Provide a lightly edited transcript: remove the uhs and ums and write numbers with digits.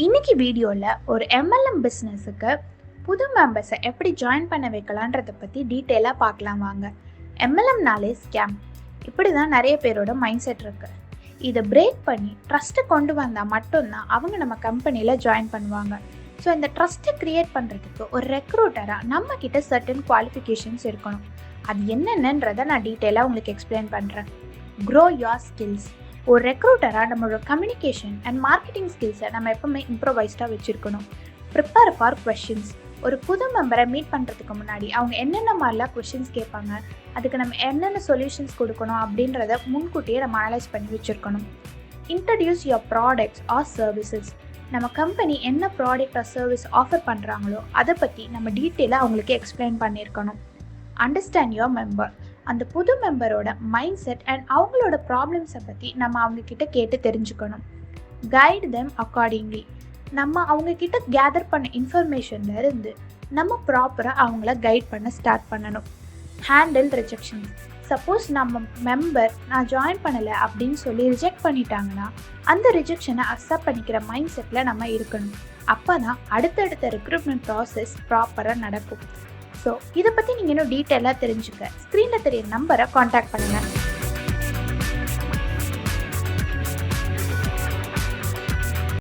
இன்னைக்கு வீடியோவில் ஒரு MLM பிஸ்னஸுக்கு புது மெம்பர்ஸை எப்படி ஜாயின் பண்ண வைக்கலான்றதை பற்றி டீட்டெயிலாக பார்க்கலாம் வாங்க. MLMனாலே ஸ்கேம், இப்படி தான் நிறைய பேரோட மைண்ட் செட் இருக்குது. இதை பிரேக் பண்ணி ட்ரஸ்ட்டை கொண்டு வந்தால் மட்டும்தான் அவங்க நம்ம கம்பெனியில் ஜாயின் பண்ணுவாங்க. ஸோ இந்த ட்ரஸ்ட்டை க்ரியேட் பண்ணுறதுக்கு ஒரு ரெக்ரூட்டராக நம்மக்கிட்ட சர்டன் குவாலிஃபிகேஷன்ஸ் இருக்கணும். அது என்னென்னன்றதை நான் டீட்டெயிலாக உங்களுக்கு எக்ஸ்பிளைன் பண்ணுறேன். Grow your skills. ஒரு ரெக்ரூட்டராக நம்மளோட கம்யூனிகேஷன் அண்ட் மார்க்கெட்டிங் ஸ்கில்ஸை நம்ம எப்பவுமே இம்ப்ரோவைஸ்டாக வச்சுருக்கணும். Prepare for questions. ஒரு புது மெம்பரை மீட் பண்ணுறதுக்கு முன்னாடி அவங்க என்னென்ன மாதிரிலாம் கொஷின்ஸ் கேட்பாங்க, அதுக்கு நம்ம என்னென்ன சொல்யூஷன்ஸ் கொடுக்கணும் அப்படின்றத முன்கூட்டியே நம்ம அனலைஸ் பண்ணி வச்சுருக்கணும். Introduce your products or services. நம்ம கம்பெனி என்ன ப்ராடக்ட் ஆர் சர்வீஸ் ஆஃபர் பண்ணுறாங்களோ அதை பற்றி நம்ம டீட்டெயிலாக அவங்களுக்கு எக்ஸ்பிளைன் பண்ணியிருக்கணும். Understand your member. அந்த புது மெம்பரோட மைண்ட் செட் அண்ட் அவங்களோட ப்ராப்ளம்ஸை பற்றி நம்ம அவங்கக்கிட்ட கேட்டு தெரிஞ்சுக்கணும். Guide them accordingly. நம்ம அவங்கக்கிட்ட கேதர் பண்ண இன்ஃபர்மேஷன்லேருந்து நம்ம ப்ராப்பராக அவங்கள கைட் பண்ண ஸ்டார்ட் பண்ணணும். Handle rejections. சப்போஸ் நம்ம மெம்பர் நான் ஜாயின் பண்ணலை அப்படின்னு சொல்லி ரிஜெக்ட் பண்ணிட்டாங்கன்னா அந்த ரிஜெக்ஷனை அக்செப்ட் பண்ணிக்கிற மைண்ட் செட்டில் நம்ம இருக்கணும். அப்போ தான் அடுத்தடுத்த ரெக்ரூட்மெண்ட் ப்ராசஸ் ப்ராப்பராக நடக்கும். ஸோ இதை பற்றி நீங்கள் இன்னும் டீட்டெயிலாக தெரிஞ்சுக்க ஸ்க்ரீனில் தெரியிற நம்பரை காண்டாக்ட் பண்ணுங்கள்.